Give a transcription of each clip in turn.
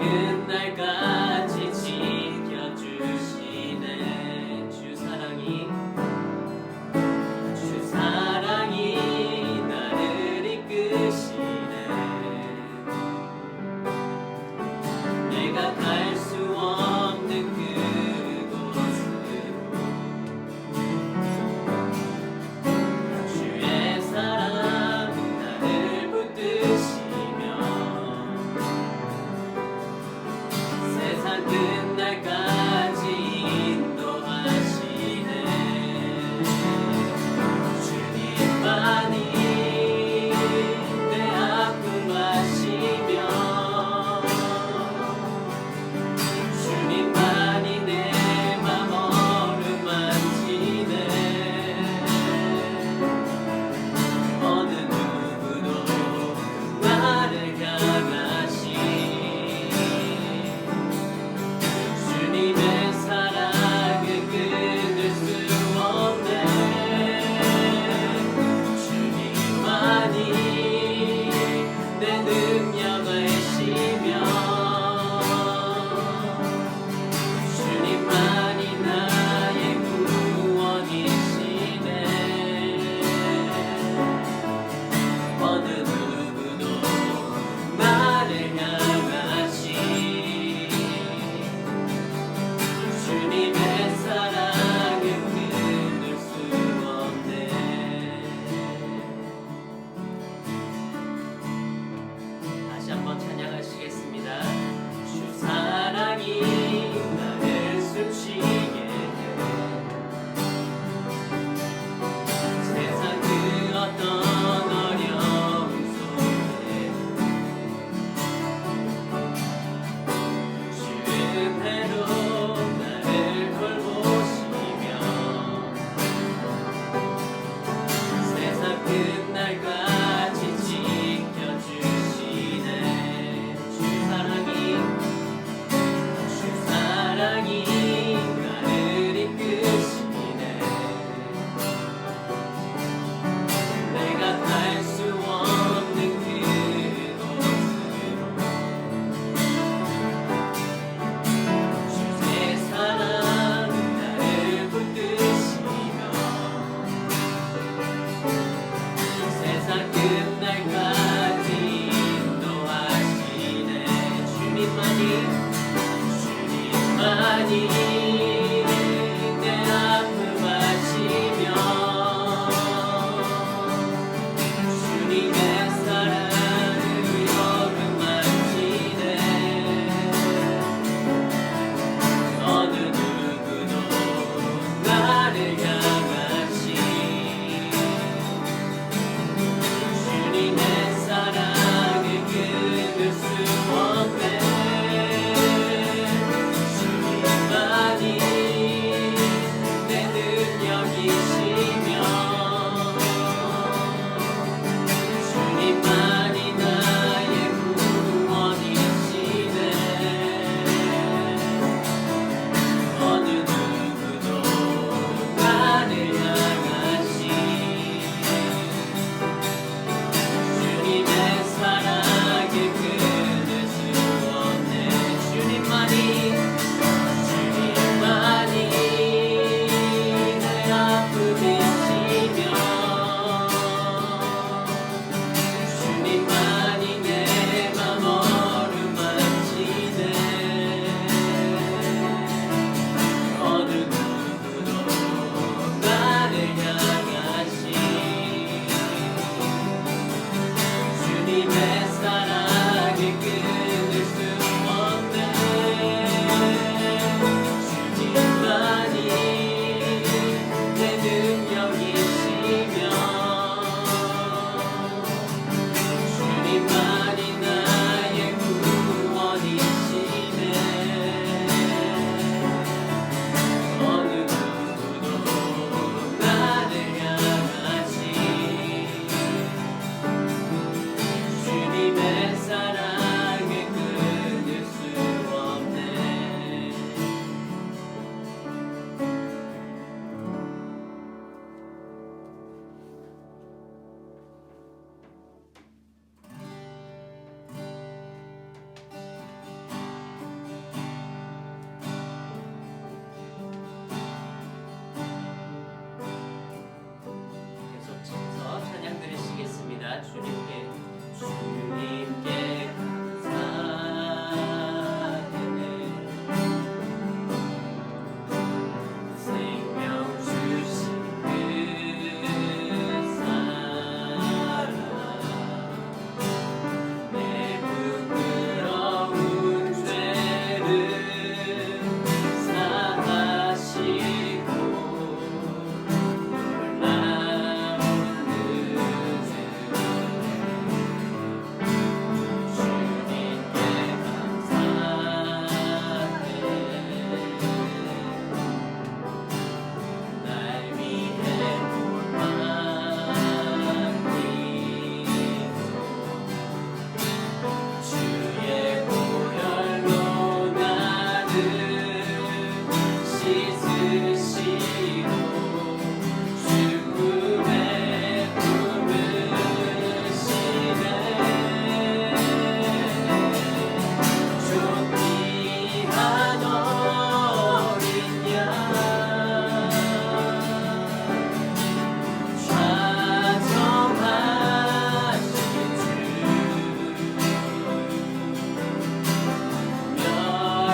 끝날까지 지켜주시네. 주 사랑이 나를 이끄시네. 내가 갈 수 없는 그곳으로 주의 사랑 나를 붙드시며 세상 끝날까지 인도하시네. 주님만이 내 아픔 아시며 주님만이 내 맘 어루만지네. 어느 누구도 나를 향하시 주님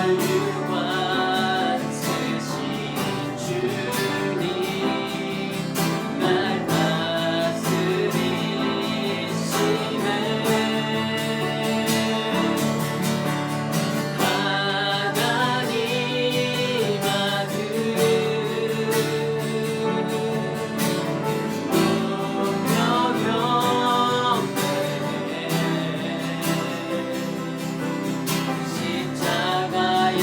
만유관 세신 주님 날 다스리시네 하나님 아들 십자가에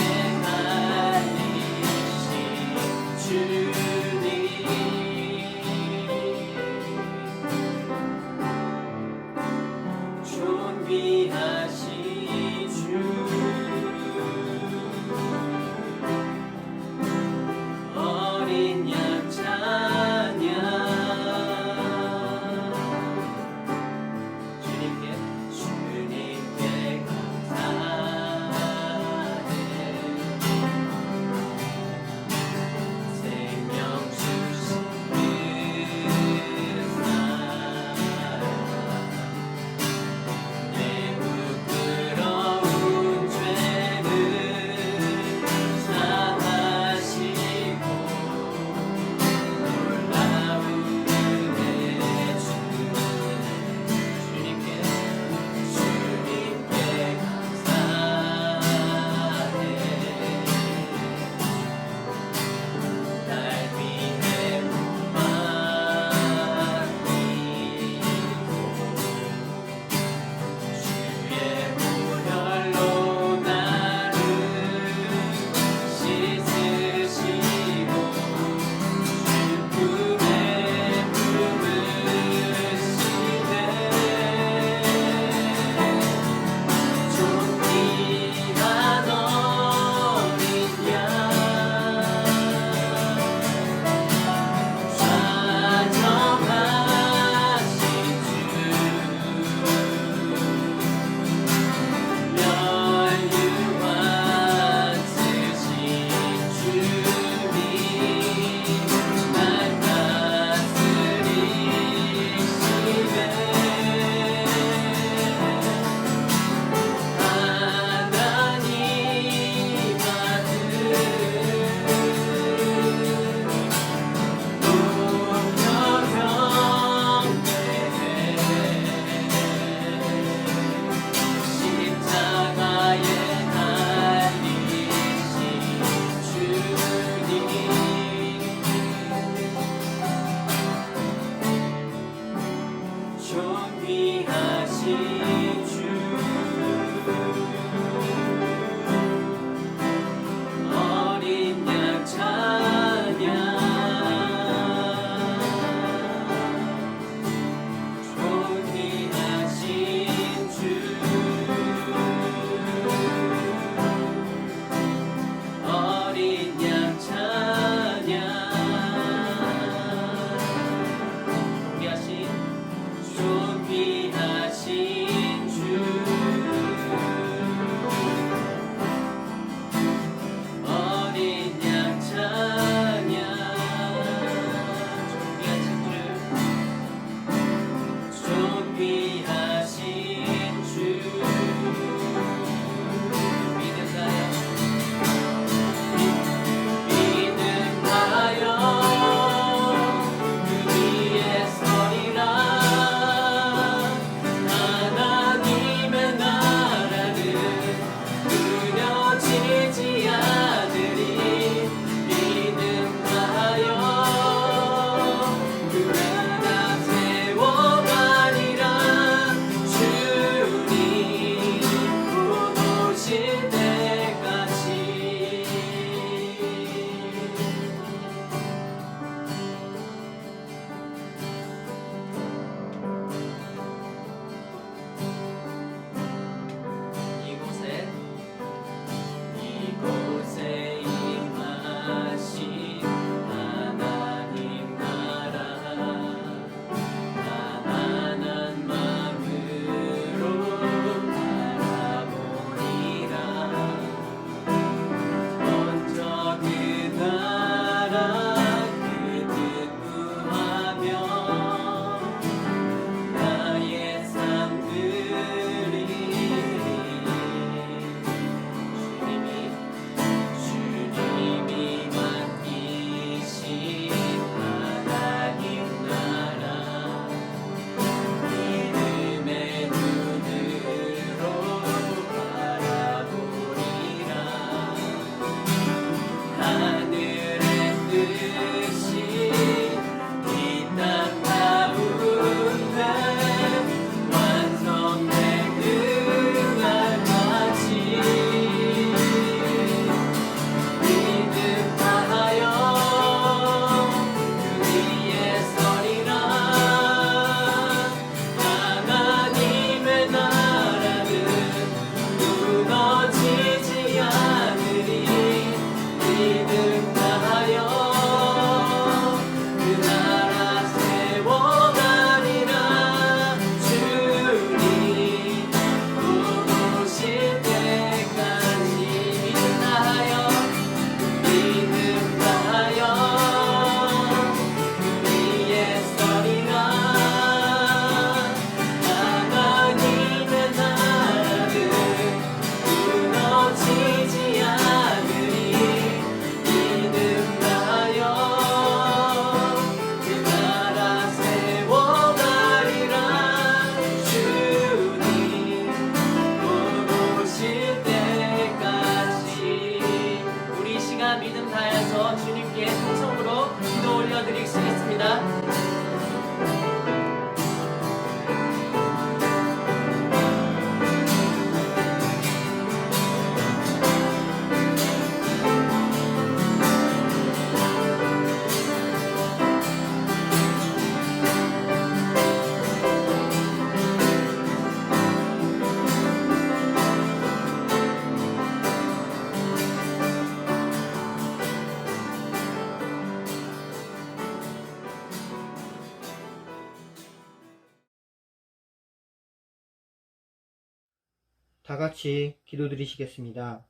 다 같이 기도드리시겠습니다.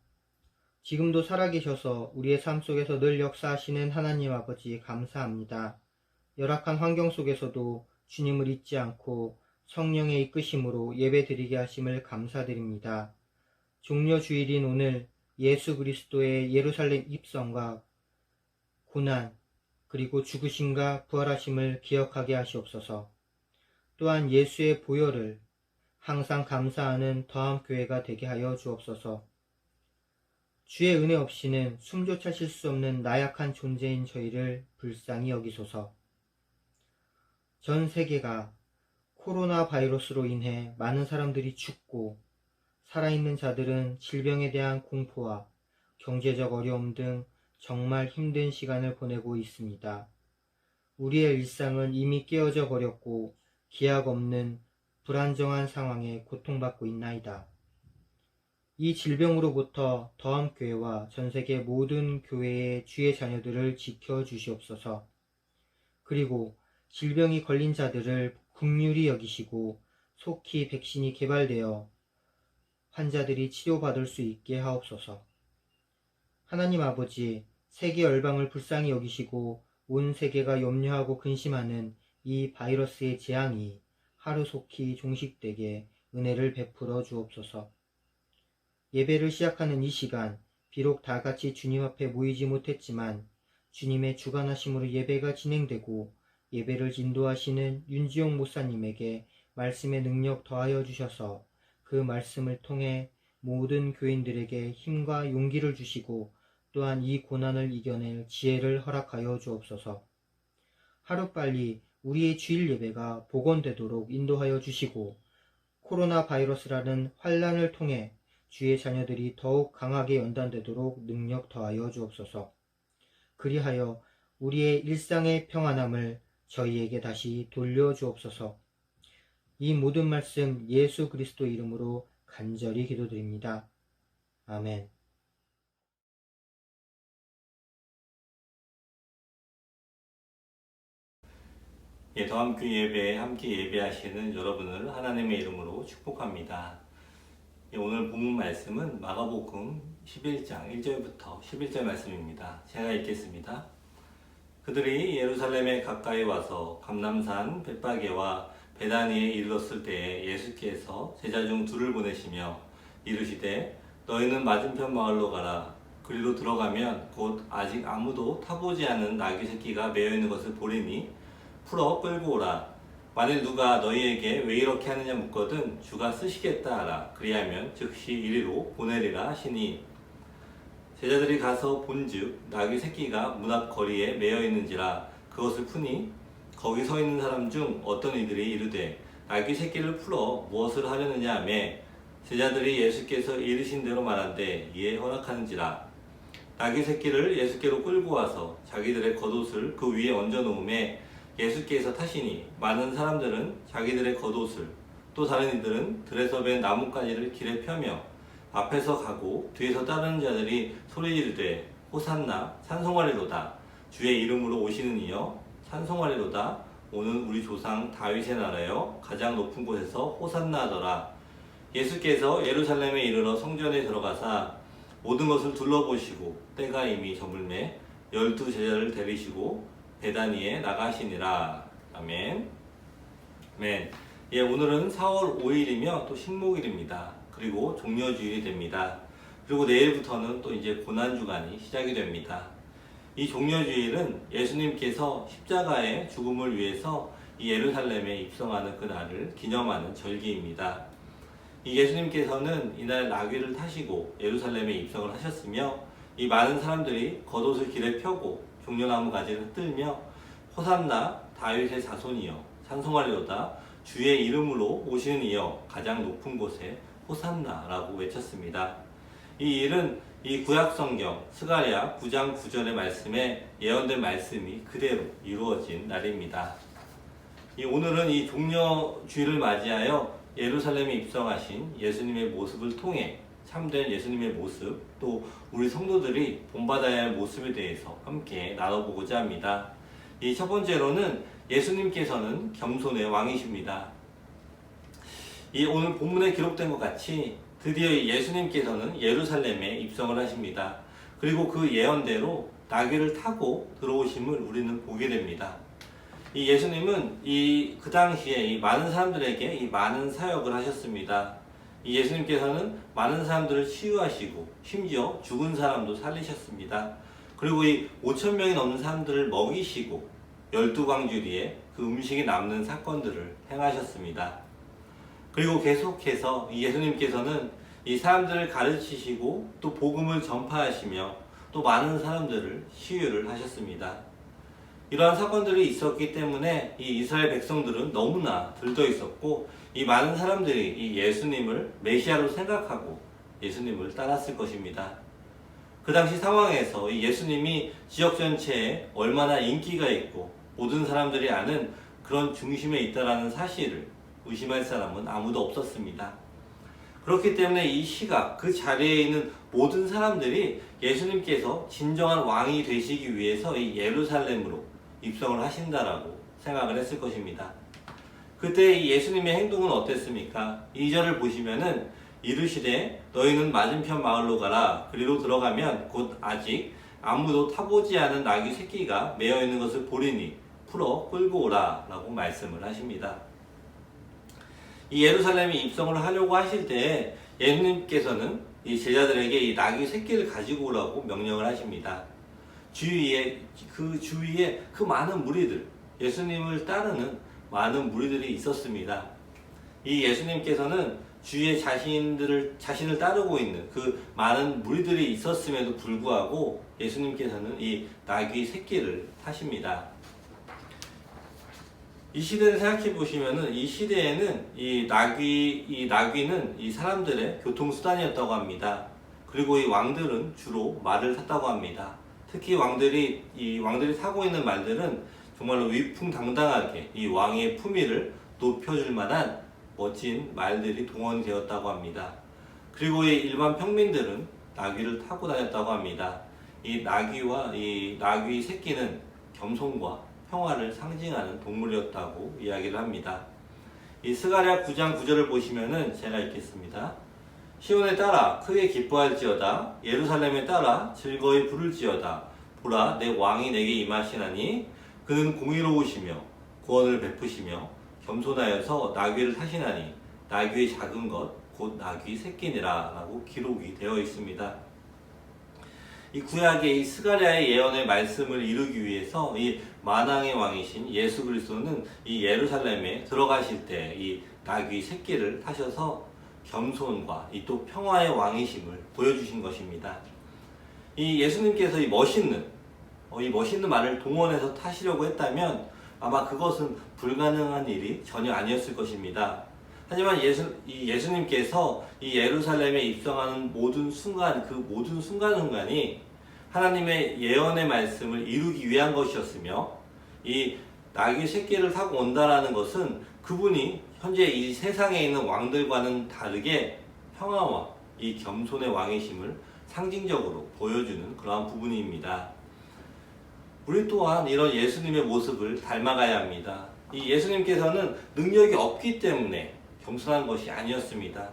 지금도 살아계셔서 우리의 삶 속에서 늘 역사하시는 하나님 아버지 감사합니다. 열악한 환경 속에서도 주님을 잊지 않고 성령의 이끄심으로 예배드리게 하심을 감사드립니다. 종려 주일인 오늘 예수 그리스도의 예루살렘 입성과 고난 그리고 죽으심과 부활하심을 기억하게 하시옵소서. 또한 예수의 보혈을 항상 감사하는 더함교회가 되게 하여 주옵소서. 주의 은혜 없이는 숨조차 쉴 수 없는 나약한 존재인 저희를 불쌍히 여기소서. 전 세계가 코로나 바이러스로 인해 많은 사람들이 죽고 살아있는 자들은 질병에 대한 공포와 경제적 어려움 등 정말 힘든 시간을 보내고 있습니다. 우리의 일상은 이미 깨어져 버렸고 기약 없는 불안정한 상황에 고통받고 있나이다. 이 질병으로부터 더함교회와 전세계 모든 교회의 주의 자녀들을 지켜주시옵소서. 그리고 질병이 걸린 자들을 긍휼히 여기시고 속히 백신이 개발되어 환자들이 치료받을 수 있게 하옵소서. 하나님 아버지, 세계 열방을 불쌍히 여기시고 온 세계가 염려하고 근심하는 이 바이러스의 재앙이 하루속히 종식되게 은혜를 베풀어 주옵소서. 예배를 시작하는 이 시간, 비록 다 같이 주님 앞에 모이지 못했지만 주님의 주관하심으로 예배가 진행되고 예배를 인도하시는 윤지용 목사님에게 말씀의 능력 더하여 주셔서 그 말씀을 통해 모든 교인들에게 힘과 용기를 주시고 또한 이 고난을 이겨낼 지혜를 허락하여 주옵소서. 하루빨리 우리의 주일 예배가 복원되도록 인도하여 주시고 코로나 바이러스라는 환란을 통해 주의 자녀들이 더욱 강하게 연단되도록 능력 더하여 주옵소서. 그리하여 우리의 일상의 평안함을 저희에게 다시 돌려주옵소서. 이 모든 말씀 예수 그리스도 이름으로 간절히 기도드립니다. 아멘. 더함교회 예배에 함께 예배하시는 여러분을 하나님의 이름으로 축복합니다. 오늘 본문 말씀은 마가복음 11장 1절부터 11절 말씀입니다. 제가 읽겠습니다. 그들이 예루살렘에 가까이 와서 감람산 벳바게와 베다니에 이르렀을 때에 예수께서 제자 중 둘을 보내시며 이르시되 너희는 맞은편 마을로 가라. 그리로 들어가면 곧 아직 아무도 타보지 않은 나귀 새끼가 매여 있는 것을 보리니 풀어 끌고 오라. 만일 누가 너희에게 왜 이렇게 하느냐 묻거든 주가 쓰시겠다 하라. 그리하면 즉시 이리로 보내리라 하시니 제자들이 가서 본즉 나귀 새끼가 문 앞 거리에 매여 있는지라. 그것을 푸니 거기 서 있는 사람 중 어떤 이들이 이르되 나귀 새끼를 풀어 무엇을 하려느냐 하며 제자들이 예수께서 이르신 대로 말한대 이에 허락하는지라. 나귀 새끼를 예수께로 끌고 와서 자기들의 겉옷을 그 위에 얹어 놓음에 예수께서 타시니 많은 사람들은 자기들의 겉옷을 또 다른 이들은 들에서 벤 나뭇가지를 길에 펴며 앞에서 가고 뒤에서 따르는 자들이 소리 지르되 호산나 찬송하리로다. 주의 이름으로 오시는 이여 찬송하리로다. 오는 우리 조상 다윗의 나라여 가장 높은 곳에서 호산나 하더라. 예수께서 예루살렘에 이르러 성전에 들어가사 모든 것을 둘러보시고 때가 이미 저물매 12 제자를 데리시고 베다니에 나가시니라. 아멘. 아멘. 오늘은 4월 5일이며 또 식목일입니다. 그리고 종려주일이 됩니다. 그리고 내일부터는 또 이제 고난주간이 시작이 됩니다. 이 종려주일은 예수님께서 십자가의 죽음을 위해서 이 예루살렘에 입성하는 그날을 기념하는 절기입니다. 이 예수님께서는 이날 나귀를 타시고 예루살렘에 입성을 하셨으며 이 많은 사람들이 겉옷을 길에 펴고 종려나무 가지를 흔들며 호산나 다윗의 자손이여 찬송하리로다. 주의 이름으로 오시는 이여 가장 높은 곳에 호산나라고 외쳤습니다. 이 일은 이 구약성경 스가랴 9장 9절의 말씀에 예언된 말씀이 그대로 이루어진 날입니다. 오늘은 이 종려주일을 맞이하여 예루살렘에 입성하신 예수님의 모습을 통해 참된 예수님의 모습, 또 우리 성도들이 본받아야 할 모습에 대해서 함께 나눠보고자 합니다. 이 첫 번째로는 예수님께서는 겸손의 왕이십니다. 이 오늘 본문에 기록된 것 같이 드디어 예수님께서는 예루살렘에 입성을 하십니다. 그리고 그 예언대로 나귀를 타고 들어오심을 우리는 보게 됩니다. 이 예수님은 그 당시에 이 많은 사람들에게 이 많은 사역을 하셨습니다. 이 예수님께서는 많은 사람들을 치유하시고 심지어 죽은 사람도 살리셨습니다. 그리고 이 5,000명이 넘는 사람들을 먹이시고 12광주리에 그 음식이 남는 사건들을 행하셨습니다. 그리고 계속해서 이 예수님께서는 이 사람들을 가르치시고 또 복음을 전파하시며 또 많은 사람들을 치유를 하셨습니다. 이러한 사건들이 있었기 때문에 이 이스라엘 백성들은 너무나 들떠 있었고 이 많은 사람들이 이 예수님을 메시아로 생각하고 예수님을 따랐을 것입니다. 그 당시 상황에서 이 예수님이 지역 전체에 얼마나 인기가 있고 모든 사람들이 아는 그런 중심에 있다라는 사실을 의심할 사람은 아무도 없었습니다. 그렇기 때문에 이 시각 그 자리에 있는 모든 사람들이 예수님께서 진정한 왕이 되시기 위해서 이 예루살렘으로 입성을 하신다라고 생각을 했을 것입니다. 그때 이 예수님의 행동은 어땠습니까? 2절을 보시면은 이르시되 너희는 맞은편 마을로 가라. 그리로 들어가면 곧 아직 아무도 타보지 않은 나귀 새끼가 매어 있는 것을 보리니 풀어 끌고 오라 라고 말씀을 하십니다. 이 예루살렘에 입성을 하려고 하실 때 예수님께서는 이 제자들에게 이 나귀 새끼를 가지고 오라고 명령을 하십니다. 주위에 그 많은 무리들, 예수님을 따르는 많은 무리들이 있었습니다. 이 예수님께서는 주위에 자신을 따르고 있는 그 많은 무리들이 있었음에도 불구하고 예수님께서는 이 나귀 새끼를 타십니다. 이 시대를 생각해 보시면은 이 시대에는 이 나귀는 이 사람들의 교통수단이었다고 합니다. 그리고 이 왕들은 주로 말을 탔다고 합니다. 특히 왕들이 타고 있는 말들은 정말로 위풍당당하게 이 왕의 품위를 높여줄 만한 멋진 말들이 동원되었다고 합니다. 그리고 이 일반 평민들은 나귀를 타고 다녔다고 합니다. 이 나귀와 이 나귀 새끼는 겸손과 평화를 상징하는 동물이었다고 이야기를 합니다. 이 스가랴 9장 9절을 보시면은 제가 읽겠습니다. 시온에 따라 크게 기뻐할지어다. 예루살렘에 따라 즐거이 부를지어다. 보라, 내 왕이 내게 임하시나니 그는 공의로우시며 구원을 베푸시며 겸손하여서 나귀를 타시나니 나귀의 작은 것 곧 나귀 새끼니라 라고 기록이 되어 있습니다. 이 구약의 이 스가랴의 예언의 말씀을 이루기 위해서 이 만왕의 왕이신 예수 그리스도는 이 예루살렘에 들어가실 때 이 나귀 새끼를 타셔서 겸손과 이 또 평화의 왕이심을 보여주신 것입니다. 이 예수님께서 이 멋있는 말을 동원해서 타시려고 했다면 아마 그것은 불가능한 일이 전혀 아니었을 것입니다. 하지만 예수님께서 이 예루살렘에 입성하는 모든 순간순간이 하나님의 예언의 말씀을 이루기 위한 것이었으며 이 나귀 새끼를 타고 온다라는 것은 그분이 현재 이 세상에 있는 왕들과는 다르게 평화와 이 겸손의 왕이심을 상징적으로 보여주는 그러한 부분입니다. 우리 또한 이런 예수님의 모습을 닮아가야 합니다. 이 예수님께서는 능력이 없기 때문에 겸손한 것이 아니었습니다.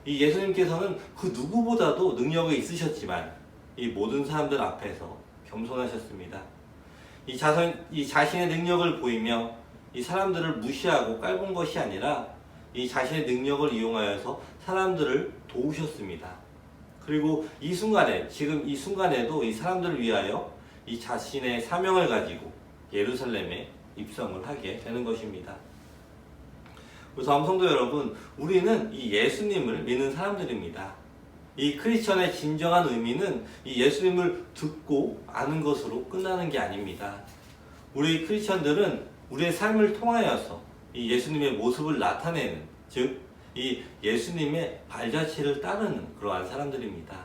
이 예수님께서는 그 누구보다도 능력이 있으셨지만 이 모든 사람들 앞에서 겸손하셨습니다. 이 자신의 능력을 보이며 이 사람들을 무시하고 깔본 것이 아니라 이 자신의 능력을 이용하여서 사람들을 도우셨습니다. 그리고 지금 이 순간에도 이 사람들을 위하여 이 자신의 사명을 가지고 예루살렘에 입성을 하게 되는 것입니다. 우리 다음 성도 여러분, 우리는 이 예수님을 믿는 사람들입니다. 이 크리스천의 진정한 의미는 이 예수님을 듣고 아는 것으로 끝나는 게 아닙니다. 우리 크리스천들은 우리의 삶을 통하여서 이 예수님의 모습을 나타내는, 즉 이 예수님의 발자취를 따르는 그러한 사람들입니다.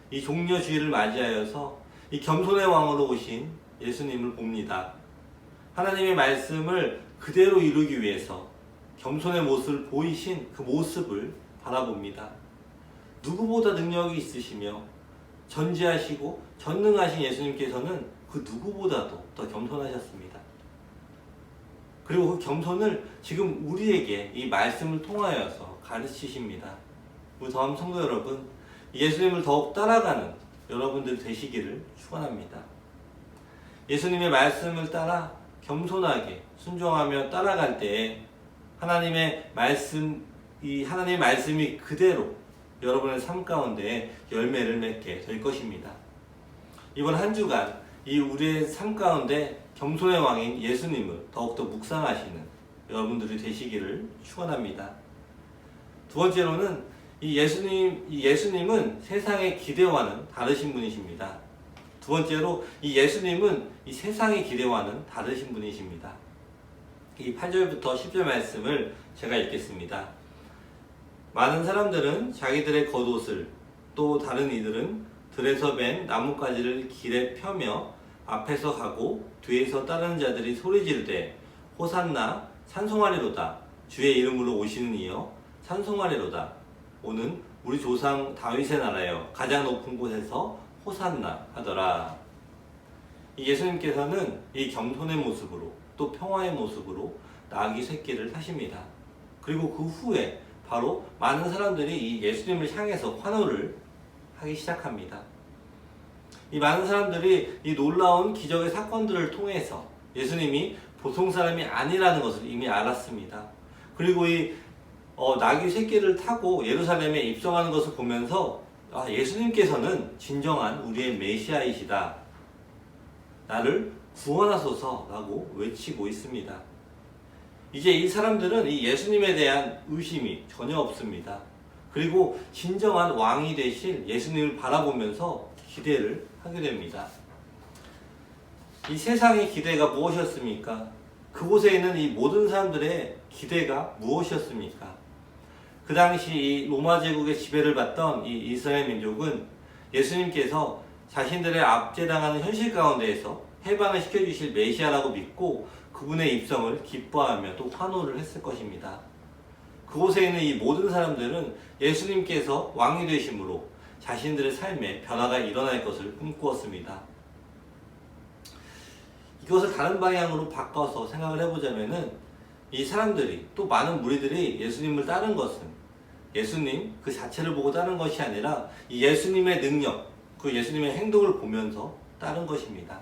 이 종려주의를 맞이하여서 이 겸손의 왕으로 오신 예수님을 봅니다. 하나님의 말씀을 그대로 이루기 위해서 겸손의 모습을 보이신 그 모습을 바라봅니다. 누구보다 능력이 있으시며 전지하시고 전능하신 예수님께서는 그 누구보다도 더 겸손하셨습니다. 그리고 그 겸손을 지금 우리에게 이 말씀을 통하여서 가르치십니다. 우리 더함 성도 여러분, 예수님을 더욱 따라가는 여러분들 되시기를 축원합니다. 예수님의 말씀을 따라 겸손하게 순종하며 따라갈 때에 하나님의 말씀이 그대로 여러분의 삶 가운데 열매를 맺게 될 것입니다. 이번 한 주간 이 우리의 삶 가운데 겸손의 왕인 예수님을 더욱더 묵상하시는 여러분들이 되시기를 축원합니다. 두 번째로는 이 예수님은 세상의 기대와는 다르신 분이십니다. 두 번째로 이 예수님은 이 세상의 기대와는 다르신 분이십니다. 이 8절부터 10절 말씀을 제가 읽겠습니다. 많은 사람들은 자기들의 겉옷을, 또 다른 이들은 들에서 벤 나뭇가지를 길에 펴며 앞에서 가고 뒤에서 따르는 자들이 소리지르되 호산나 찬송하리로다. 주의 이름으로 오시는 이여 찬송하리로다. 오는 우리 조상 다윗의 나라여 가장 높은 곳에서 호산나 하더라. 이 예수님께서는 이 겸손의 모습으로 또 평화의 모습으로 나귀 새끼를 타십니다. 그리고 그 후에 바로 많은 사람들이 이 예수님을 향해서 환호를 하기 시작합니다. 이 많은 사람들이 이 놀라운 기적의 사건들을 통해서 예수님이 보통 사람이 아니라는 것을 이미 알았습니다. 그리고 이 나귀 새끼를 타고 예루살렘에 입성하는 것을 보면서 예수님께서는 진정한 우리의 메시아이시다. 나를 구원하소서라고 외치고 있습니다. 이제 이 사람들은 이 예수님에 대한 의심이 전혀 없습니다. 그리고 진정한 왕이 되실 예수님을 바라보면서 기대를 하게 됩니다. 이 세상의 기대가 무엇이었습니까? 그곳에 있는 이 모든 사람들의 기대가 무엇이었습니까? 그 당시 이 로마 제국의 지배를 받던 이 이스라엘 민족은 예수님께서 자신들의 압제당하는 현실 가운데에서 해방을 시켜주실 메시아라고 믿고 그분의 입성을 기뻐하며 또 환호를 했을 것입니다. 그곳에 있는 이 모든 사람들은 예수님께서 왕이 되심으로 자신들의 삶에 변화가 일어날 것을 꿈꾸었습니다. 이것을 다른 방향으로 바꿔서 생각을 해보자면은 이 사람들이 또 많은 무리들이 예수님을 따른 것은 예수님 그 자체를 보고 따른 것이 아니라 이 예수님의 능력, 그 예수님의 행동을 보면서 따른 것입니다.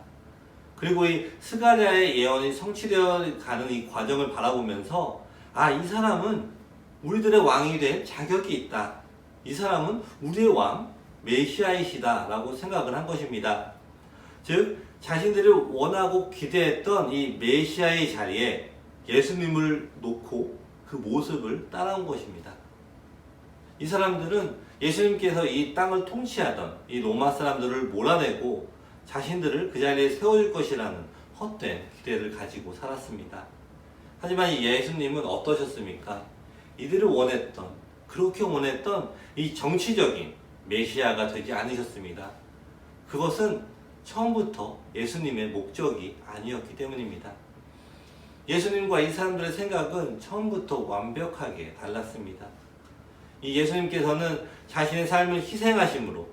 그리고 이 스가랴의 예언이 성취되어 가는 이 과정을 바라보면서 이 사람은 우리들의 왕이 될 자격이 있다. 이 사람은 우리의 왕, 메시아이시다 라고 생각을 한 것입니다. 즉 자신들이 원하고 기대했던 이 메시아의 자리에 예수님을 놓고 그 모습을 따라온 것입니다. 이 사람들은 예수님께서 이 땅을 통치하던 이 로마 사람들을 몰아내고 자신들을 그 자리에 세워줄 것이라는 헛된 기대를 가지고 살았습니다. 하지만 이 예수님은 어떠셨습니까? 이들이 그렇게 원했던 이 정치적인 메시아가 되지 않으셨습니다. 그것은 처음부터 예수님의 목적이 아니었기 때문입니다. 예수님과 이 사람들의 생각은 처음부터 완벽하게 달랐습니다. 이 예수님께서는 자신의 삶을 희생하심으로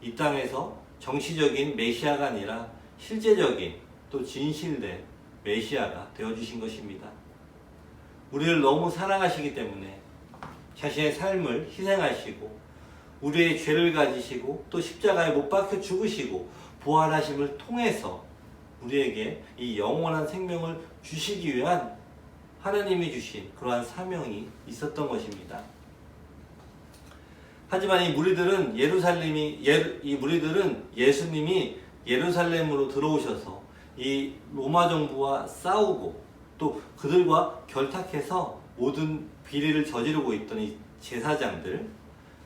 이 땅에서 정치적인 메시아가 아니라 실제적인 또 진실된 메시아가 되어주신 것입니다. 우리를 너무 사랑하시기 때문에 자신의 삶을 희생하시고 우리의 죄를 가지시고 또 십자가에 못 박혀 죽으시고 부활하심을 통해서 우리에게 이 영원한 생명을 주시기 위한 하나님이 주신 그러한 사명이 있었던 것입니다. 하지만 이 무리들은 예수님이 예루살렘으로 들어오셔서 이 로마 정부와 싸우고 또 그들과 결탁해서 모든 비리를 저지르고 있던 이 제사장들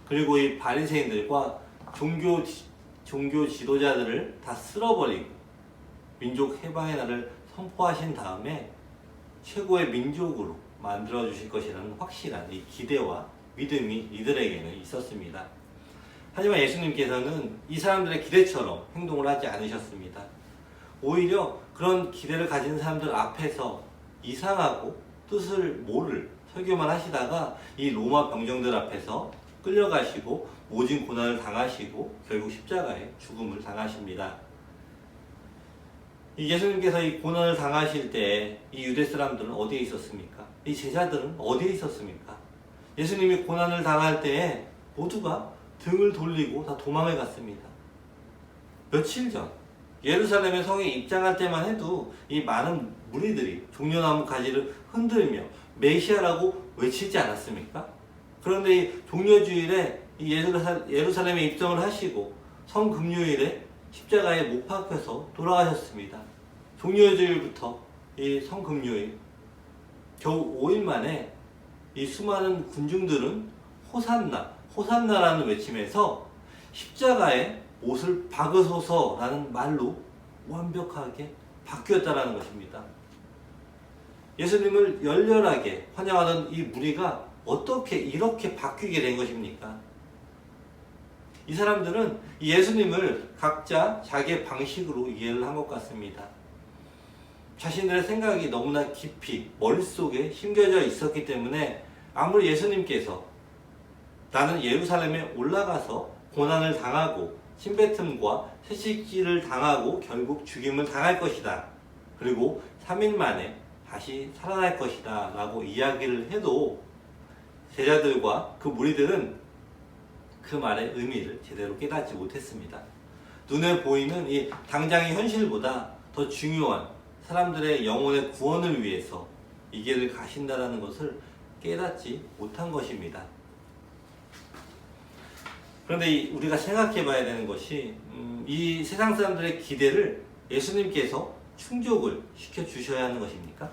그리고 이 바리새인들과 종교 지도자들을 다 쓸어버리고 민족 해방의 날을 선포하신 다음에 최고의 민족으로 만들어 주실 것이라는 확실한 이 기대와 믿음이 이들에게는 있었습니다. 하지만 예수님께서는 이 사람들의 기대처럼 행동을 하지 않으셨습니다. 오히려 그런 기대를 가진 사람들 앞에서 이상하고 뜻을 모를 설교만 하시다가 이 로마 병정들 앞에서 끌려가시고 모진 고난을 당하시고 결국 십자가에 죽음을 당하십니다. 이 예수님께서 이 고난을 당하실 때 이 유대 사람들은 어디에 있었습니까? 이 제자들은 어디에 있었습니까? 예수님이 고난을 당할 때에 모두가 등을 돌리고 다 도망을 갔습니다. 며칠 전 예루살렘의 성에 입장할 때만 해도 이 많은 무리들이 종려나무 가지를 흔들며 메시아라고 외치지 않았습니까? 그런데 이 종려주일에 이 예루살렘에 입성을 하시고 성금요일에 십자가에 못 박혀서 돌아가셨습니다. 종려주일부터 이 성금요일 겨우 5일 만에 이 수많은 군중들은 호산나, 호산나라는 외침에서 십자가에 옷을 박으소서라는 말로 완벽하게 바뀌었다라는 것입니다. 예수님을 열렬하게 환영하던 이 무리가 어떻게 이렇게 바뀌게 된 것입니까? 이 사람들은 예수님을 각자 자기의 방식으로 이해를 한 것 같습니다. 자신들의 생각이 너무나 깊이 머릿속에 심겨져 있었기 때문에 아무리 예수님께서 나는 예루살렘에 올라가서 고난을 당하고 침뱉음과 채찍질을 당하고 결국 죽임을 당할 것이다. 그리고 3일 만에 다시 살아날 것이다 라고 이야기를 해도 제자들과 그 무리들은 그 말의 의미를 제대로 깨닫지 못했습니다. 눈에 보이는 이 당장의 현실보다 더 중요한 사람들의 영혼의 구원을 위해서 이 길을 가신다는 것을 깨닫지 못한 것입니다. 그런데 우리가 생각해 봐야 되는 것이 이 세상 사람들의 기대를 예수님께서 충족을 시켜 주셔야 하는 것입니까?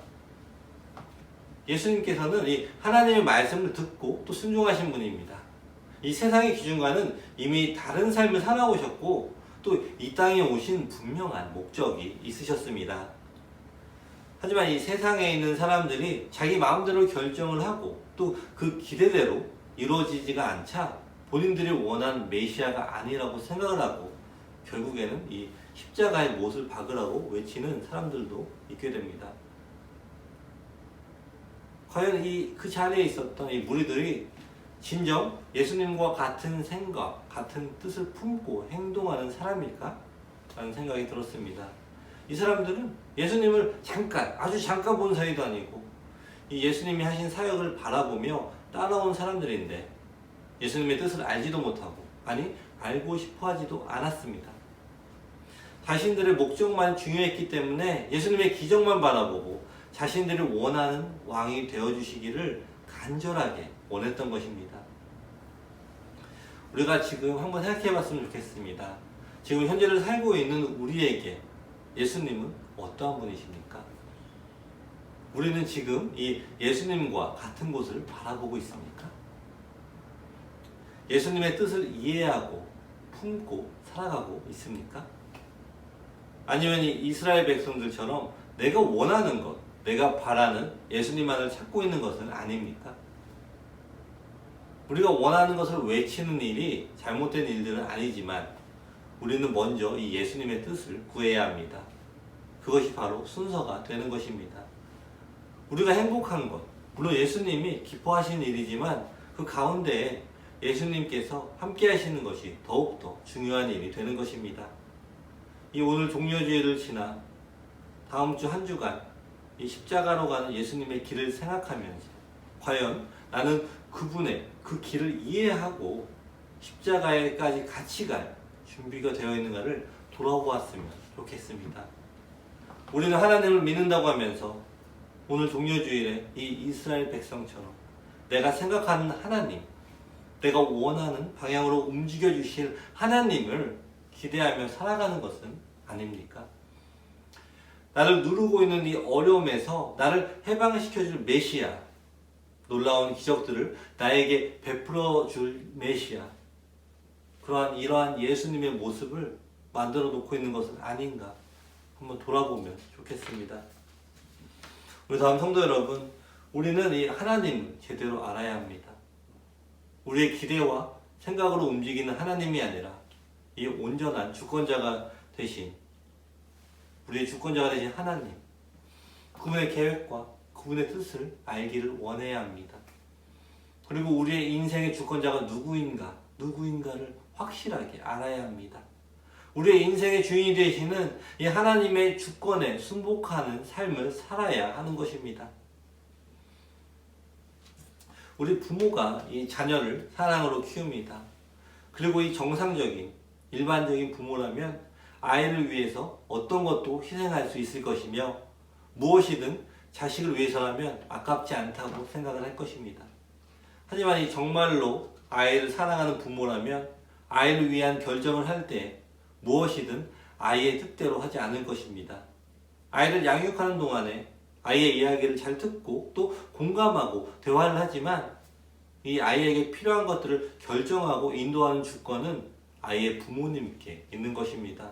예수님께서는 이 하나님의 말씀을 듣고 또 순종하신 분입니다. 이 세상의 기준과는 이미 다른 삶을 살아오셨고 또 이 땅에 오신 분명한 목적이 있으셨습니다. 하지만 이 세상에 있는 사람들이 자기 마음대로 결정을 하고 또 그 기대대로 이루어지지가 않자 본인들이 원하는 메시아가 아니라고 생각을 하고 결국에는 이 십자가에 못을 박으라고 외치는 사람들도 있게 됩니다. 과연 그 자리에 있었던 이 무리들이 진정 예수님과 같은 생각, 같은 뜻을 품고 행동하는 사람일까? 라는 생각이 들었습니다. 이 사람들은 예수님을 아주 잠깐 본 사이도 아니고 이 예수님이 하신 사역을 바라보며 따라온 사람들인데 예수님의 뜻을 알지도 못하고 알고 싶어 하지도 않았습니다. 자신들의 목적만 중요했기 때문에 예수님의 기적만 바라보고 자신들이 원하는 왕이 되어주시기를 간절하게 원했던 것입니다. 우리가 지금 한번 생각해 봤으면 좋겠습니다. 지금 현재를 살고 있는 우리에게 예수님은 어떠한 분이십니까? 우리는 지금 이 예수님과 같은 곳을 바라보고 있습니까? 예수님의 뜻을 이해하고 품고 살아가고 있습니까? 아니면 이 이스라엘 백성들처럼 내가 원하는 것, 내가 바라는 예수님만을 찾고 있는 것은 아닙니까? 우리가 원하는 것을 외치는 일이 잘못된 일들은 아니지만 우리는 먼저 이 예수님의 뜻을 구해야 합니다. 그것이 바로 순서가 되는 것입니다. 우리가 행복한 것, 물론 예수님이 기뻐하시는 일이지만 그 가운데에 예수님께서 함께 하시는 것이 더욱더 중요한 일이 되는 것입니다. 이 오늘 종려주일을 지나 다음 주 한 주간 이 십자가로 가는 예수님의 길을 생각하면서 과연 나는 그분의 그 길을 이해하고 십자가에까지 같이 갈 준비가 되어 있는가를 돌아보았으면 좋겠습니다. 우리는 하나님을 믿는다고 하면서 오늘 종려주일에 이 이스라엘 백성처럼 내가 생각하는 하나님, 내가 원하는 방향으로 움직여 주실 하나님을 기대하며 살아가는 것은 아닙니까? 나를 누르고 있는 이 어려움에서 나를 해방시켜 줄 메시아, 놀라운 기적들을 나에게 베풀어 줄 메시아, 이러한 예수님의 모습을 만들어 놓고 있는 것은 아닌가 한번 돌아보면 좋겠습니다. 우리 다음 성도 여러분, 우리는 이 하나님을 제대로 알아야 합니다. 우리의 기대와 생각으로 움직이는 하나님이 아니라 이 온전한 주권자가 되신 우리의 주권자가 되신 하나님, 그분의 계획과 그분의 뜻을 알기를 원해야 합니다. 그리고 우리의 인생의 주권자가 누구인가를 확실하게 알아야 합니다. 우리의 인생의 주인이 되시는 이 하나님의 주권에 순복하는 삶을 살아야 하는 것입니다. 우리 부모가 이 자녀를 사랑으로 키웁니다. 그리고 이 정상적인 일반적인 부모라면 아이를 위해서 어떤 것도 희생할 수 있을 것이며 무엇이든 자식을 위해서라면 아깝지 않다고 생각을 할 것입니다. 하지만 이 정말로 아이를 사랑하는 부모라면 아이를 위한 결정을 할 때 무엇이든 아이의 뜻대로 하지 않을 것입니다. 아이를 양육하는 동안에 아이의 이야기를 잘 듣고 또 공감하고 대화를 하지만 이 아이에게 필요한 것들을 결정하고 인도하는 주권은 아이의 부모님께 있는 것입니다.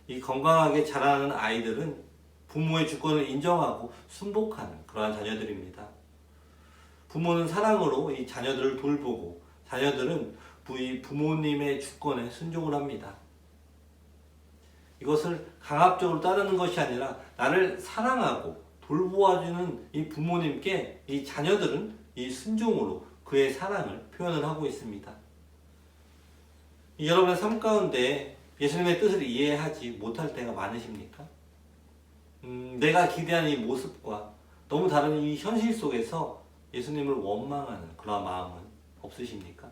이 건강하게 자라는 아이들은 부모의 주권을 인정하고 순복하는 그러한 자녀들입니다. 부모는 사랑으로 이 자녀들을 돌보고 자녀들은 부모님의 주권에 순종을 합니다. 이것을 강압적으로 따르는 것이 아니라 나를 사랑하고 돌보아주는 이 부모님께 이 자녀들은 이 순종으로 그의 사랑을 표현을 하고 있습니다. 여러분의 삶 가운데 예수님의 뜻을 이해하지 못할 때가 많으십니까? 내가 기대하는 이 모습과 너무 다른 이 현실 속에서 예수님을 원망하는 그런 마음은 없으십니까?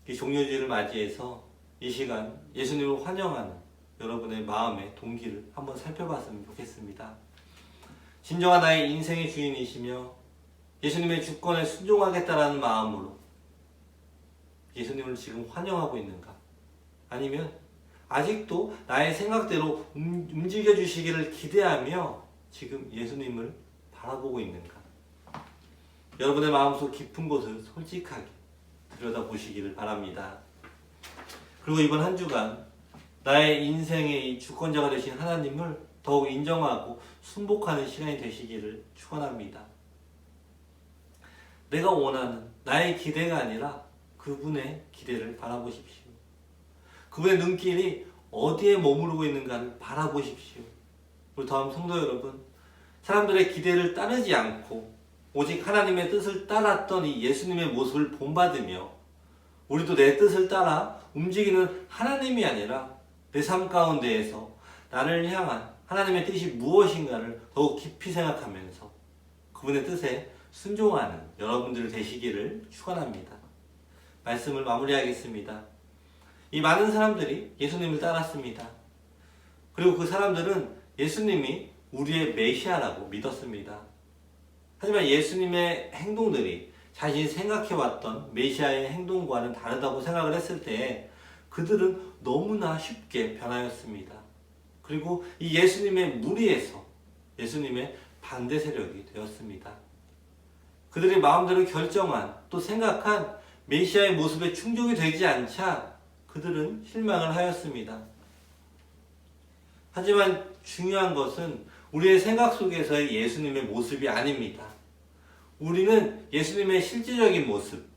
이 종료주의를 맞이해서 이 시간 예수님을 환영하는 여러분의 마음의 동기를 한번 살펴봤으면 좋겠습니다. 진정한 나의 인생의 주인이시며 예수님의 주권에 순종하겠다라는 마음으로 예수님을 지금 환영하고 있는가? 아니면 아직도 나의 생각대로 움직여 주시기를 기대하며 지금 예수님을 바라보고 있는가? 여러분의 마음속 깊은 곳을 솔직하게 들여다보시기를 바랍니다. 그리고 이번 한 주간 나의 인생의 이 주권자가 되신 하나님을 더욱 인정하고 순복하는 시간이 되시기를 축원합니다. 내가 원하는 나의 기대가 아니라 그분의 기대를 바라보십시오. 그분의 눈길이 어디에 머무르고 있는가를 바라보십시오. 우리 다음 성도 여러분, 사람들의 기대를 따르지 않고 오직 하나님의 뜻을 따랐던 이 예수님의 모습을 본받으며 우리도 내 뜻을 따라 움직이는 하나님이 아니라 내 삶 가운데에서 나를 향한 하나님의 뜻이 무엇인가를 더욱 깊이 생각하면서 그분의 뜻에 순종하는 여러분들 되시기를 축원합니다. 말씀을 마무리하겠습니다. 이 많은 사람들이 예수님을 따랐습니다. 그리고 그 사람들은 예수님이 우리의 메시아라고 믿었습니다. 하지만 예수님의 행동들이 자신이 생각해왔던 메시아의 행동과는 다르다고 생각을 했을 때 그들은 너무나 쉽게 변하였습니다. 그리고 이 예수님의 무리에서 예수님의 반대 세력이 되었습니다. 그들이 마음대로 결정한 또 생각한 메시아의 모습에 충족이 되지 않자 그들은 실망을 하였습니다. 하지만 중요한 것은 우리의 생각 속에서의 예수님의 모습이 아닙니다. 우리는 예수님의 실제적인 모습,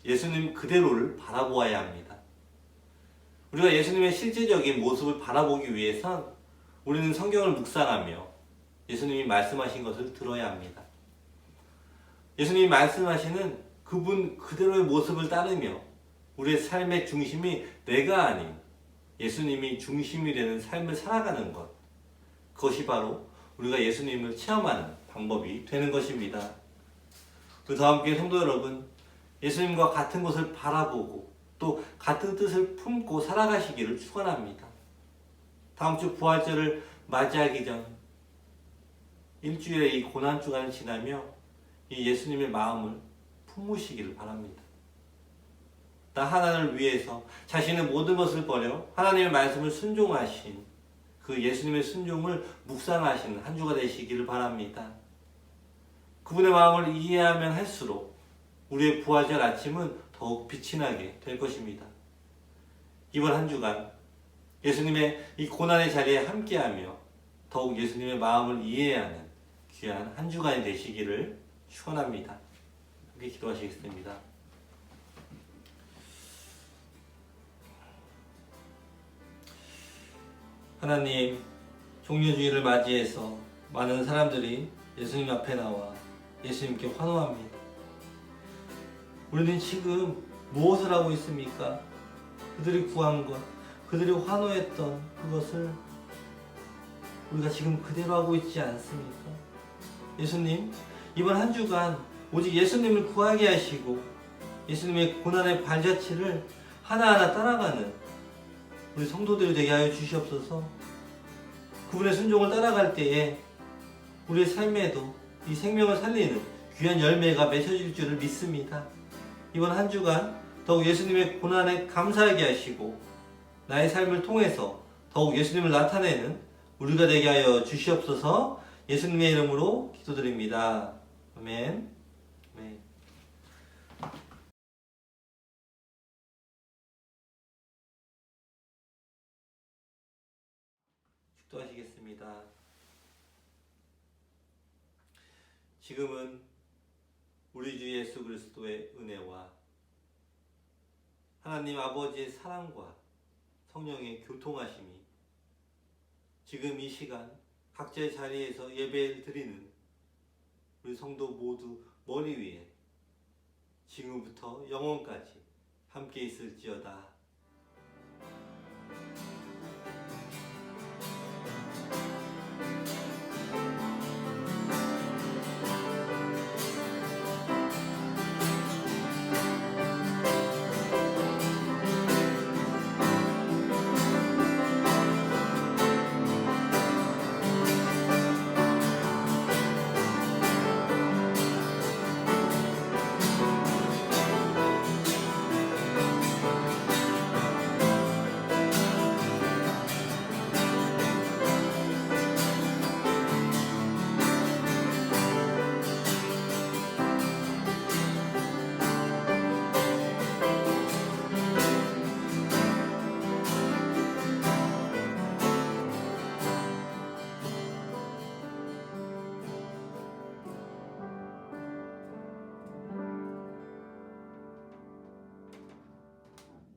예수님 그대로를 바라보아야 합니다. 우리가 예수님의 실제적인 모습을 바라보기 위해선 우리는 성경을 묵상하며 예수님이 말씀하신 것을 들어야 합니다. 예수님이 말씀하시는 그분 그대로의 모습을 따르며 우리의 삶의 중심이 내가 아닌 예수님이 중심이 되는 삶을 살아가는 것, 그것이 바로 우리가 예수님을 체험하는 방법이 되는 것입니다. 그래서 함께 성도 여러분, 예수님과 같은 것을 바라보고 또 같은 뜻을 품고 살아가시기를 축원합니다. 다음 주 부활절을 맞이하기 전 일주일의 이 고난 주간을 지나며 이 예수님의 마음을 품으시기를 바랍니다. 나 하나를 위해서 자신의 모든 것을 버려 하나님의 말씀을 순종하신 그 예수님의 순종을 묵상하시는 한 주가 되시기를 바랍니다. 그분의 마음을 이해하면 할수록 우리의 부활절 아침은 더욱 빛이 나게 될 것입니다. 이번 한 주간 예수님의 이 고난의 자리에 함께하며 더욱 예수님의 마음을 이해하는 귀한 한 주간이 되시기를 축원합니다. 함께 기도하시겠습니다. 하나님, 종료주의를 맞이해서 많은 사람들이 예수님 앞에 나와 예수님께 환호합니다. 우리는 지금 무엇을 하고 있습니까? 그들이 구한 것, 그들이 환호했던 그것을 우리가 지금 그대로 하고 있지 않습니까? 예수님, 이번 한 주간 오직 예수님을 구하게 하시고 예수님의 고난의 발자취를 하나하나 따라가는 우리 성도들이 되게 하여 주시옵소서. 그분의 순종을 따라갈 때에 우리의 삶에도 이 생명을 살리는 귀한 열매가 맺혀질 줄을 믿습니다. 이번 한 주간 더욱 예수님의 고난에 감사하게 하시고 나의 삶을 통해서 더욱 예수님을 나타내는 우리가 되게 하여 주시옵소서. 예수님의 이름으로 기도드립니다. 아멘. 아멘. 축도하시겠습니다. 지금은 우리 주 예수 그리스도의 은혜와 하나님 아버지의 사랑과 성령의 교통하심이 지금 이 시간 각자의 자리에서 예배를 드리는 우리 성도 모두 머리 위에 지금부터 영원까지 함께 있을지어다.